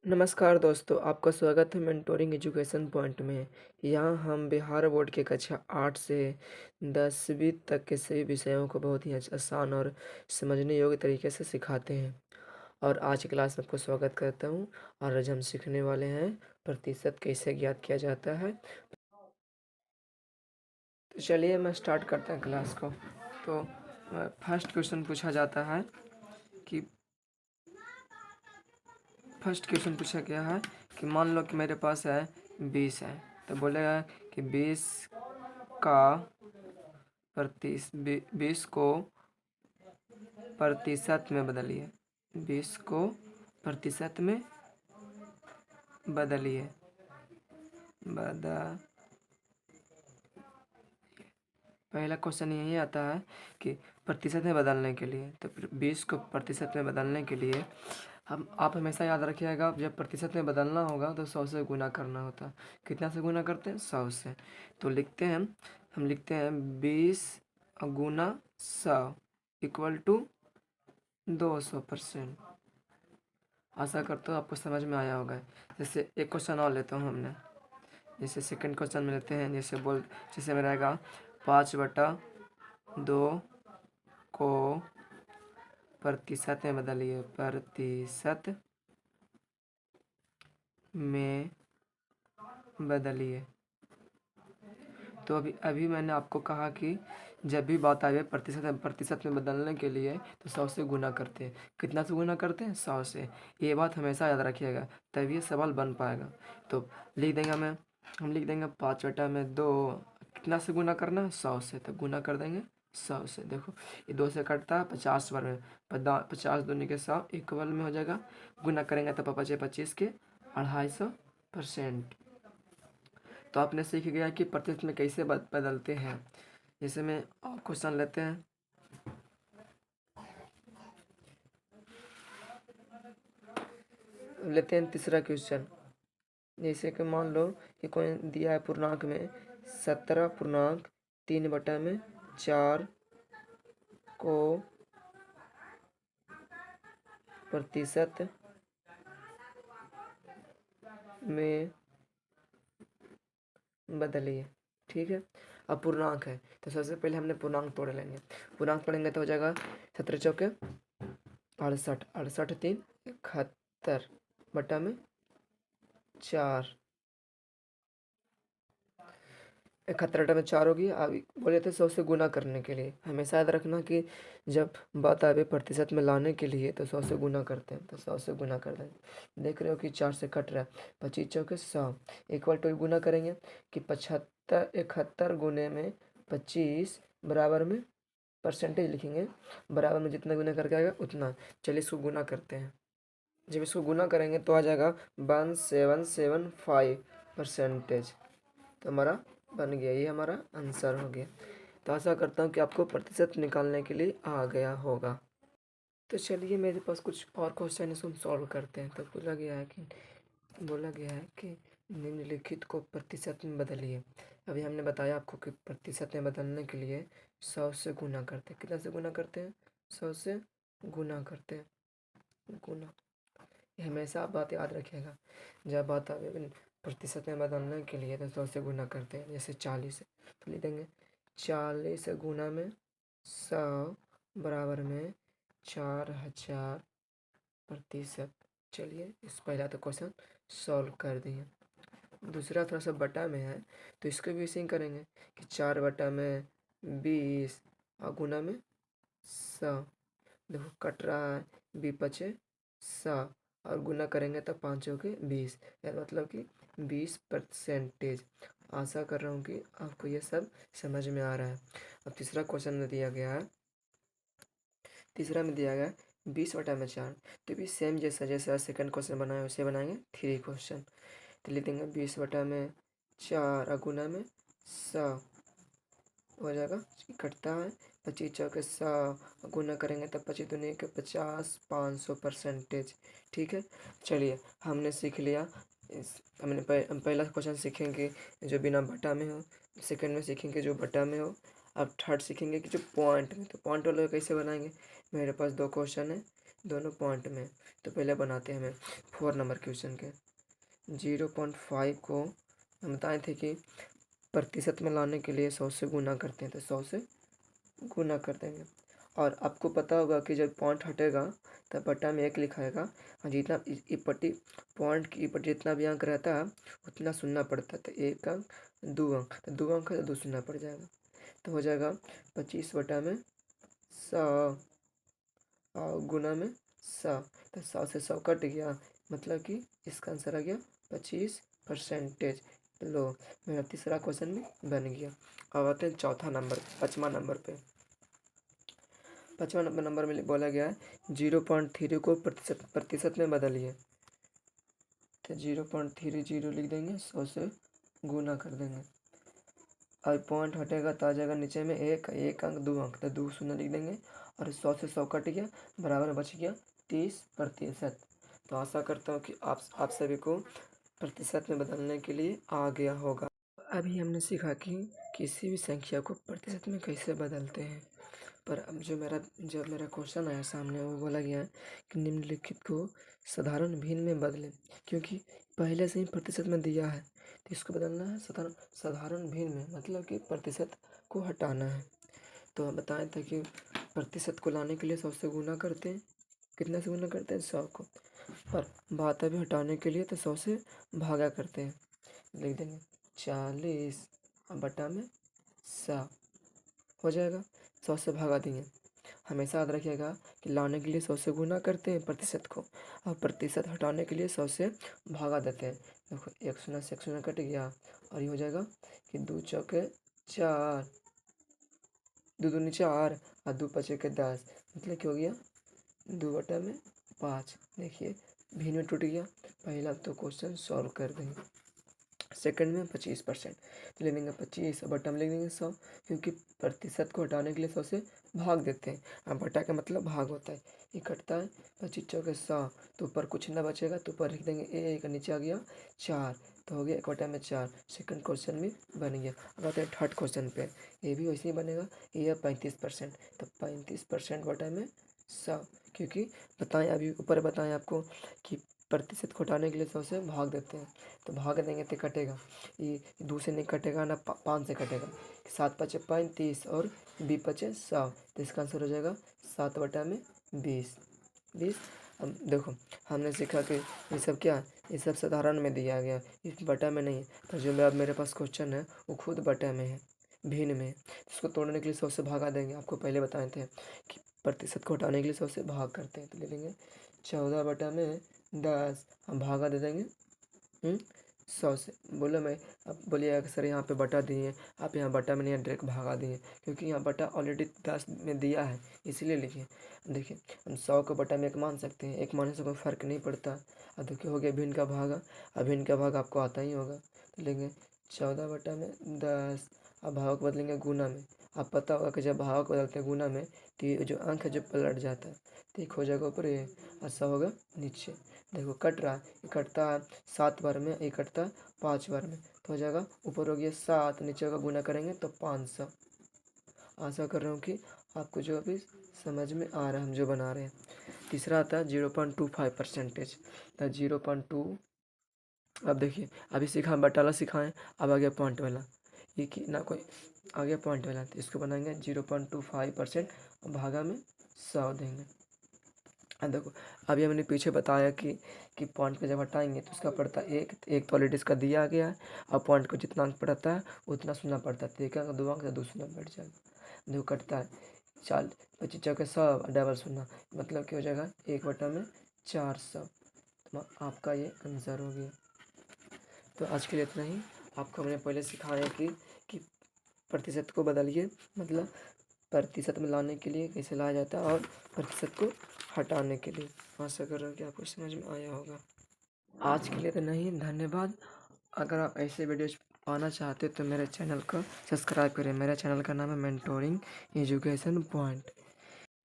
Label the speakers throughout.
Speaker 1: नमस्कार दोस्तों, आपका स्वागत है मेंटोरिंग एजुकेशन पॉइंट में। यहाँ हम बिहार बोर्ड के कक्षा 8 से 10वीं तक के सभी विषयों को बहुत ही आसान और समझने योग्य तरीके से सिखाते हैं। और आज की क्लास में आपको स्वागत करता हूँ। और आज हम सीखने वाले हैं प्रतिशत कैसे ज्ञात किया जाता है। तो चलिए मैं स्टार्ट करता हूँ क्लास को। तो फर्स्ट क्वेश्चन पूछा जाता है कि फर्स्ट क्वेश्चन पूछा गया है कि मान लो कि मेरे पास है 20 है। तो बोलेगा कि 20 का 20 को प्रतिशत में बदलिए। 20 को प्रतिशत में बदलिए। पहला क्वेश्चन यही आता है कि प्रतिशत में बदलने के लिए, तो 20 को प्रतिशत में बदलने के लिए आप हमेशा याद रखिएगा, जब प्रतिशत में बदलना होगा तो 100 से गुना करना होता है। कितना से गुना करते हैं? 100 से। तो हम लिखते हैं 20 गुना 100 इक्वल टू 200%। आशा करता हूँ आपको समझ में आया होगा। जैसे एक क्वेश्चन और लेता हूँ हमने। जैसे सेकंड क्वेश्चन में लेते हैं, जैसे में रहेगा 5/2 को प्रतिशत में बदलिए। प्रतिशत में बदलिए। तो अभी मैंने आपको कहा कि जब भी बात आए प्रतिशत में बदलने के लिए तो 100 से गुना करते हैं। कितना से गुना करते हैं? 100 से। ये बात हमेशा याद रखिएगा, तभी ये सवाल बन पाएगा। तो लिख देंगे हम लिख देंगे 5/2 कितना से गुना करना है? 100 से। तो गुना कर देंगे 100 से। देखो ये 2 से कटता है 50 बार में। 50 दूनी के 100 इक्वल में हो जाएगा। गुना करेंगे तो 25 के 250%। तो आपने सीख गया कि प्रतिशत में कैसे बदलते हैं। जैसे में क्वेश्चन लेते हैं तीसरा क्वेश्चन। जैसे कि मान लो कि कोई दिया है पूर्णांक में 17.3/4 को प्रतिशत में बदलिए। ठीक है, अब पूर्णांक है तो सबसे पहले हमने पूर्णांक तोड़ लेंगे। पूर्णांक पढ़ेंगे तो हो जाएगा 17 चौके 68, 68 3 71 बटा में 4। 71 में 4 होगी। अब बोले थे 100 से गुना करने के लिए। हमेशा याद रखना कि जब बात आवे प्रतिशत में लाने के लिए तो 100 से गुना करते हैं। तो 100 से गुना कर देंगे। देख रहे हो कि 4 से कट रहा है। 25 चौके 100 इक्वल टू गुना करेंगे कि 71 गुने में 25 बराबर में परसेंटेज लिखेंगे। बराबर में जितना गुना करके आएगा उतना। चलिए इसको गुना करते हैं। जब इसको गुना करेंगे तो आ जाएगा 1775%। तो हमारा बन गया, ये हमारा आंसर हो गया। तो आशा करता हूँ कि आपको प्रतिशत निकालने के लिए आ गया होगा। तो चलिए मेरे पास कुछ और क्वेश्चन है, इसको हम सॉल्व करते हैं। तो बोला गया है कि निम्नलिखित को प्रतिशत में बदलिए। अभी हमने बताया आपको कि प्रतिशत में बदलने के लिए 100 से गुना करते हैं। कितना से गुना करते हैं? 100 से गुना करते हैं। गुना, ये हमेशा आप बात याद रखिएगा। जब बात आवे प्रतिशत में बदलने के लिए तो 100 से गुना करते हैं। जैसे 40 है तो लिख देंगे 40 गुना में 100 बराबर में 4000%। चलिए इस पहला तो क्वेश्चन सॉल्व कर दिए। दूसरा थोड़ा सा बटा में है तो इसको भी इसे ही करेंगे कि 4/20 और गुना में 100। देखो कट रहा है, 20×5 100 और गुना करेंगे तो 5×20, यार मतलब कि 20%। आशा कर रहा हूँ कि आपको ये सब समझ में आ रहा है। अब तीसरा क्वेश्चन में दिया गया है 20/4। तो भी सेम जैसा सेकंड क्वेश्चन बनाए वैसे बनाएंगे 3 क्वेश्चन। तो लिख देंगे 20/4 और गुना में 100 हो जाएगा। कटता है 25×100 गुना करेंगे तब 25×2 = 50 500%। ठीक है, चलिए हमने सीख लिया। हम पहला क्वेश्चन सीखेंगे जो बिना बटा में हो। सेकंड में सीखेंगे जो बटा में हो। अब थर्ड सीखेंगे कि जो पॉइंट में। तो पॉइंट वाला कैसे बनाएंगे। मेरे पास 2 क्वेश्चन है। दोनों पॉइंट में। तो पहले बनाते हैं हमें 4 नंबर क्वेश्चन के। 0.5 को हम बताए थे कि प्रतिशत में लाने के लिए 100 से गुना करते हैं, तो 100 से गुना कर देंगे। और आपको पता होगा कि जब पॉइंट हटेगा तब बटा में 1 लिखाएगा, और जितना पट्टी पॉइंट की पट्टी जितना भी अंक रहता है उतना सुनना पड़ता है। तो 1 अंक 2 अंक, तो 2 अंक है तो 2 सुनना पड़ जाएगा। तो हो जाएगा 25 बटा में 100 और गुना में 100। तो 100 से 100 कट गया, मतलब कि इसका आंसर आ गया 25%। लो, मेरा तीसरा क्वेश्चन भी बन गया। अब आते हैं चौथा नंबर, 5वां नंबर पे। 5वां नंबर में बोला गया है 0.3 को प्रतिशत में बदलिए। तो 0.30 लिख देंगे, 100 से गुना कर देंगे। अब पॉइंट हटेगा तो आ जाएगा नीचे में 1 अंक 2 अंक, तो 2 शून्य लिख देंगे। और 100 से 100 कट गया, बराबर बच गया 30%। तो आशा करता हूँ कि आप सभी को प्रतिशत में बदलने के लिए आ गया होगा। अभी हमने सीखा कि किसी भी संख्या को प्रतिशत में कैसे बदलते हैं। पर अब जब मेरा क्वेश्चन आया सामने, वो बोला गया है कि निम्नलिखित को साधारण भिन्न में बदलें, क्योंकि पहले से ही प्रतिशत में दिया है तो इसको बदलना है साधारण भिन्न में, मतलब कि प्रतिशत को हटाना है। तो हम बताए थे कि प्रतिशत को लाने के लिए 100 से गुना करते हैं। कितना से गुना करते हैं? 100 को। पर बात अभी हटाने के लिए तो 100 से भागा करते हैं। लिख देंगे 40 बटा में 100 हो जाएगा। 100 से भागा देंगे। हमेशा याद रखिएगा कि लाने के लिए 100 से गुना करते हैं प्रतिशत को, और प्रतिशत हटाने के लिए 100 से भागा देते हैं। देखो 1 शून्य से 1 शून्य कट गया, और ये हो जाएगा कि 2 चौके 4, 2 दूनी 4 और 2 पचे के 10, मतलब क्या हो गया 2 बटा में 5। देखिए भिन्न में टूट गया। पहला तो क्वेश्चन सॉल्व कर देंगे। सेकंड में 25%, तो ले लेंगे 25 और बटा में लिख देंगे 100, क्योंकि प्रतिशत को हटाने के लिए 100 से भाग देते हैं। अब बटा का मतलब भाग होता है। ये कटता है 25 चौके 100, तो ऊपर कुछ ना बचेगा तो ऊपर लिख देंगे 1, नीचे आ गया 4, तो हो गया 1 बटा में 4। सेकंड क्वेश्चन भी बन गया। अब आते हैं थर्ड क्वेश्चन पे। ये भी वैसे ही बनेगा। ये है 35%, तो 35% बटा में 100, क्योंकि बताएं अभी ऊपर बताएं आपको कि प्रतिशत को हटाने के लिए 100 से भाग देते हैं। तो भाग देंगे तो कटेगा, ये 2 से नहीं कटेगा ना 5 से कटेगा। 7 पचे 35 और 20 पचे 100, तो इसका आंसर हो जाएगा 7 बटा में 20। अब देखो हमने सीखा कि ये सब क्या है, ये सब साधारण में दिया गया, इस बटा में नहीं है। तो जो अब मेरे पास क्वेश्चन है वो खुद बटा में है, भिन्न में है। इसको तोड़ने के लिए 100 से भागा देंगे। आपको पहले बताए थे कि प्रतिशत को हटाने के लिए 100 से भाग करते हैं। तो ले लेंगे 14 बटा में 10, हम भागा दे देंगे 100 से। बोलो मैं, अब बोलिएगा कि सर यहाँ पे बटा दिए, आप यहाँ बटा में नहीं डायरेक्ट भागा दिए, क्योंकि यहाँ बटा ऑलरेडी 10 में दिया है, इसीलिए लिखिए। देखिए हम 100 को बटा में 1 मान सकते हैं, 1 मानने से कोई फ़र्क नहीं पड़ता। अब देखिए हो गया भिन्न का भागा, अब भिन्न का भाग आपको आता ही होगा। तो लेंगे 14 बटा में 10, अब भाग को बदलेंगे गुना में। आप पता होगा कि जब भाग को बदलते हैं गुना में तो ये जो अंक है जो पलट जाता है, तो एक हो जाएगा ऊपर ये और 100 होगा नीचे। देखो कट रहा है, ये कटता है 7 बार में, ये कटता है 5 बार में, तो हो जाएगा ऊपर हो गया 7, नीचे होगा गुना करेंगे तो 500। आशा कर रहा हूँ कि आपको जो अभी समझ में आ रहा है हम जो बना रहे हैं। तीसरा आता है 0.25%। तो 0.2, अब देखिए अभी सीखा बटाला सिखाएं, अब आ गया पॉइंट वाला। ये कि ना कोई आ गया पॉइंट वाला, तो इसको बनाएंगे 0.25% भागा में 100 देंगे। अब देखो अभी हमने पीछे बताया कि पॉइंट को जब हटाएंगे तो उसका पड़ता है 1, तो 1 तो ऑलरेडी इसका दिया गया है। अब पॉइंट को जितना अंक पड़ता है उतना सुनना पड़ता है, तो 1 अंक 2 अंक से 2 शून्य बैठ जाएगा। देखो कटता है 40 25 चौके 100 डबल शून्य, मतलब क्या हो जाएगा 1 बटा में 400। तो आपका ये आंसर हो गया। तो आज के लिए इतना ही। आपको हमने पहले सिखाया कि प्रतिशत को बदलिए, मतलब प्रतिशत में लाने के लिए कैसे लाया जाता है, और प्रतिशत को हटाने के लिए। आशा कर रहा हूँ कि आपको समझ में आया होगा। आज के लिए तो नहीं, धन्यवाद। अगर आप ऐसे वीडियोज पाना चाहते तो मेरे चैनल को सब्सक्राइब करें। मेरे चैनल का नाम है मेंटोरिंग एजुकेशन पॉइंट।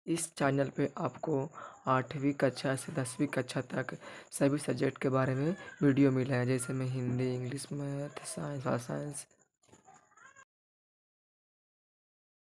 Speaker 1: इस चैनल पे आपको 8वीं कक्षा से 10वीं कक्षा तक सभी सब्जेक्ट के बारे में वीडियो मिला है, जैसे मैं हिंदी, इंग्लिश, मैथ, साइंस और साइंस